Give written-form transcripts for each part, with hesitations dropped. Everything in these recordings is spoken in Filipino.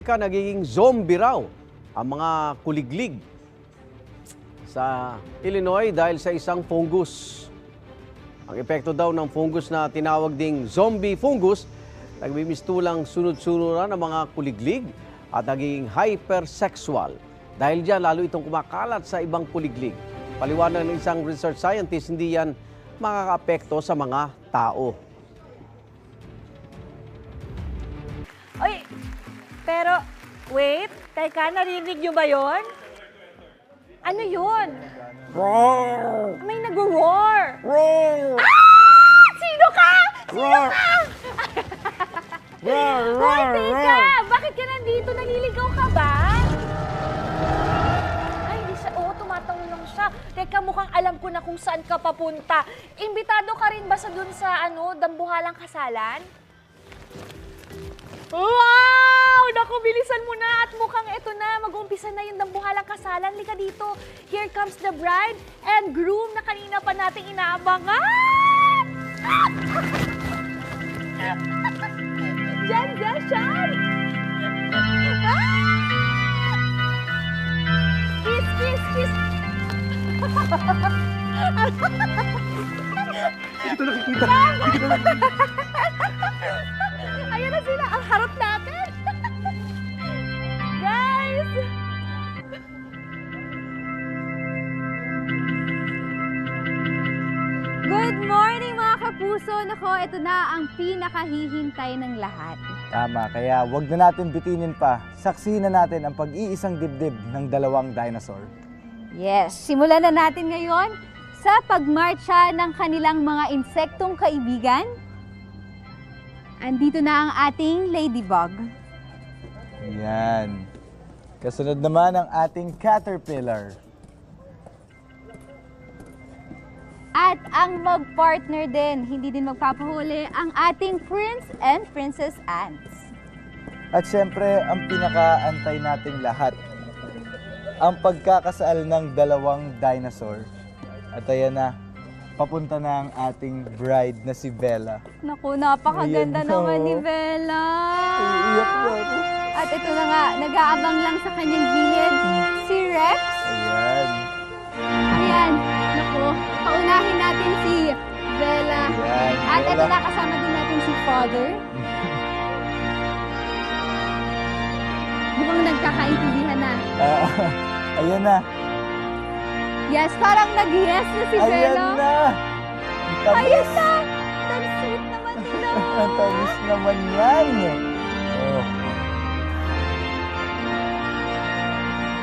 Nagiging zombie raw ang mga kuliglig sa Illinois dahil sa isang fungus. Ang epekto daw ng fungus na tinawag ding zombie fungus, nagbimistulang sunod-sunuran ng mga kuliglig at naging hypersexual. Dahil diyan, lalo itong kumakalat sa ibang kuliglig. Paliwanag ng isang research scientist, hindi yan makakaapekto sa mga tao. Oy, pero wait, teka, narinig nyo ba yon? Ano yun? May nag-roar. Ah! Sino ka? Sino ka? Hoy, teka! Bakit ka nandito? Naliligaw ka ba? Ay, hindi siya. Oo, tumatanong lang siya. Teka, mukhang alam ko na kung saan ka papunta. Imbitado ka rin ba sa dun sa, dambuhalang kasalan? Wow! Naku, bilisan mo na at mukhang eto na. Mag-umpisa na yung dambuhalang kasalan. Lika dito. Here comes the bride and groom na kanina pa nating inaabangan. Diyan, siya. Kiss, kiss, kiss. Hindi ko nakikita. Hindi ko nakikita. Ayan na sila, ang harap natin. Guys! Good morning mga kapuso! Nako, ito na ang pinakahihintay ng lahat. Tama, kaya wag na natin bitinin pa. Saksihin na natin ang pag-iisang dibdib ng dalawang dinosaur. Yes, simulan na natin ngayon sa pagmarcha ng kanilang mga insektong kaibigan. Andito na ang ating ladybug. Yan. Kasunod naman ang ating caterpillar. At ang mag-partner din, hindi din magpapahuli, ang ating prince and princess ants. At syempre, ang pinakaantay nating lahat, ang pagkakasal ng dalawang dinosaur. At ayan na, papunta na ang ating bride na si Bella. Naku, napakaganda Ayan, naman no. ni Bella. Iiyak na ako. At ito na nga, nag-aabang lang sa kanyang gilid, si Rex. Ayan. Ayan, naku, paunahin natin si Bella. Ayan, At ito Bella. na, kasama din natin si Father. Mukhang nagkakaintindihan na. Ayan na. Yes, parang nag-yes na si Ayan Bella. na. Ang tamis. Ayun na! Ang sweet naman nila. Ang tamis naman yan. Oh.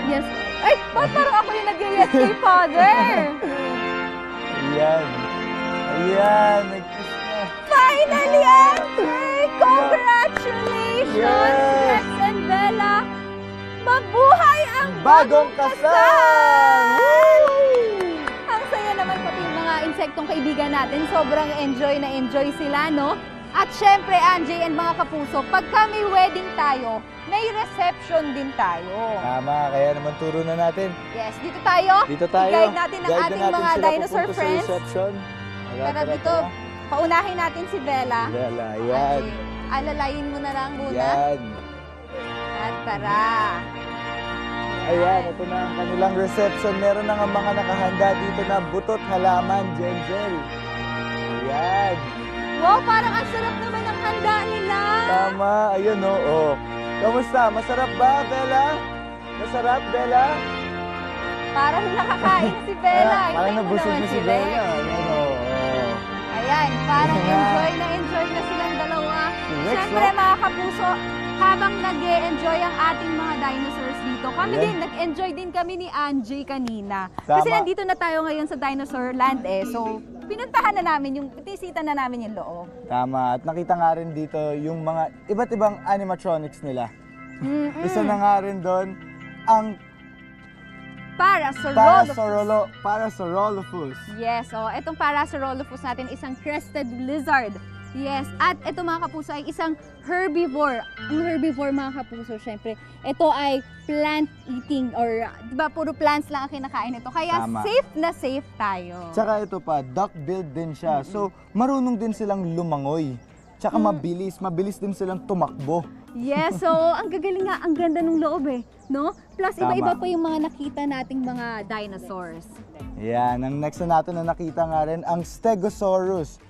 Yes. Ay, ba't parang ako yung nag-yes kay Father? Ayan. Ayan. Nag-kiss na. Finally, Andre! Congratulations, Yes! Rex and Bella! Mabuhay ang Bagong kasal! Woo! Ang saya naman pati yung mga insektong kaibigan natin. Sobrang enjoy na enjoy sila, no? At syempre, Anjay and mga kapuso, pagka may wedding tayo, may reception din tayo. Tama, kaya naman turo na natin. Yes, dito tayo. Dito tayo. I-guide natin ang Guide na ating natin mga sila dinosaur papunta friends. Sa reception. Tara dito. Paunahin natin si Bella. Bella, ayan. Anjay, alalayin mo na lang muna. Ayan. At tara. Ayan, ito na ang kanilang reception. Meron na nga mga nakahanda dito na butot, halaman, Jenjel. Ayan. Wow, parang ang sarap naman ang handa nila. Tama, ayun o. Oh. Kamusta? Masarap ba, Bella? Masarap, Bella? Parang nakakain si Bella. Parang Hintayin mo nabusog naman na si Rex. Bella. Ayan o. Oh. Ayan, parang Ayan. enjoy na silang dalawa. Si Rex, Siyempre no? mga kapuso, habang nag-e-enjoy ang ating mga dinosaurs dito, kami Ayan. din, nag-enjoy din kami ni Anjay kanina. Tama. Kasi nandito na tayo ngayon sa Dinosaur Land so pinuntahan na namin, tinisita na namin yung loob. Tama. At nakita nga rin dito yung mga iba't ibang animatronics nila. Isa na nga rin doon, ang Parasaurolophus. Parasaurolophus. Yes, itong Parasaurolophus natin, isang crested lizard. Yes, at ito mga kapuso ay isang herbivore. Ang herbivore mga kapuso, syempre, ito ay plant-eating or, di ba, puro plants lang ang kinakain ito. Kaya Tama. safe na safe tayo. Tsaka ito pa, duck-billed din siya. So, marunong din silang lumangoy. Tsaka mabilis din silang tumakbo. Yes, so ang gagaling nga, ang ganda ng loob eh, no? Plus Tama. iba-iba pa yung mga nakita nating mga dinosaurs. Yan, ang next na natin na nakita nga rin, ang Stegosaurus.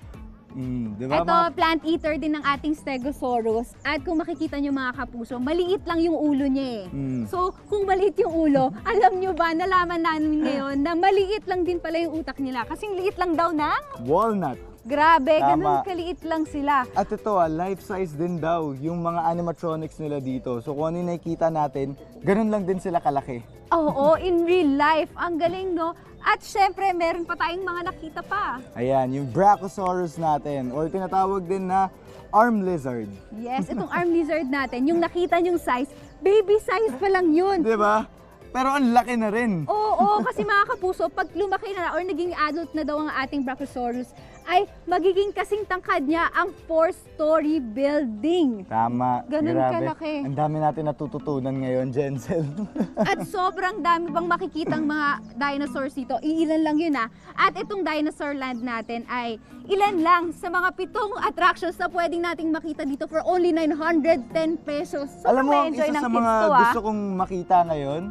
Di ba Ito, plant eater din ng ating Stegosaurus. At kung makikita nyo mga kapuso, maliit lang yung ulo niya eh. So, kung maliit yung ulo, alam nyo ba, nalaman namin ngayon na maliit lang din pala yung utak nila. Kasing liit lang daw ng Walnut. grabe, Tama. ganun kaliit lang sila. At ito life size din daw yung mga animatronics nila dito. So kung ano yung nakikita natin, ganun lang din sila kalaki. Oo, in real life. Ang galing, no? At syempre, meron pa tayong mga nakita pa. Ayan, yung Brachiosaurus natin or tinatawag din na arm lizard. Yes, itong arm lizard natin, yung nakita nyong size, baby size pa lang yun. Di ba? Pero ang laki na rin. Oo, kasi mga kapuso, pag lumaki na or naging adult na daw ang ating Brachiosaurus, ay magiging kasing tangkad niya ang 4-story building. Tama. Ganun grabe. kalaki. Ang dami natin natututunan ngayon, Jensel. At sobrang dami pang makikitang mga dinosaurs dito. Iilan lang yun ah. At itong dinosaur land natin ay ilan lang sa mga 7 attractions na pwedeng nating makita dito for only 910 pesos. So, Alam mo, ang enjoy isa ng sa kids mga to, ah. gusto kong makita ngayon,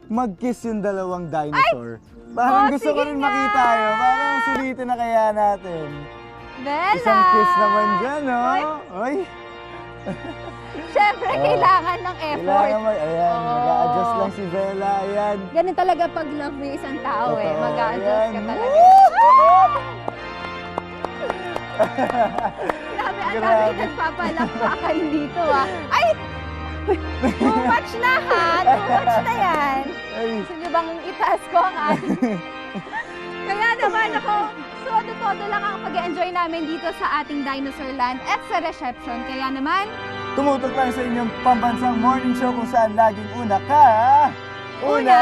mag-kiss yung dalawang dinosaur. Parang Oh, gusto ko sige rin nga. makita yun. Parang sulitin na kaya natin. Bella! Isang kiss naman dyan, no? Oy! Syempre, kailangan ng effort. Ayan, Oo. mag-a-adjust lang si Bella. Ayan. Ganun talaga pag love mo yung isang tao eh. Totoo, Mag-a-adjust ka ayan. talaga. Grabe, ang dami Grabe. nagpapalakpakan dito ah. Ay! Too much na ha! Too much na yan. Ay, Gusto niyo bang itaas ko ang ating... Kaya naman ako, todo lang ang pag-enjoy namin dito sa ating Dinosaur Land at sa reception. Kaya naman, tumutok lang sa inyong pambansang morning show kung saan laging una ka. una!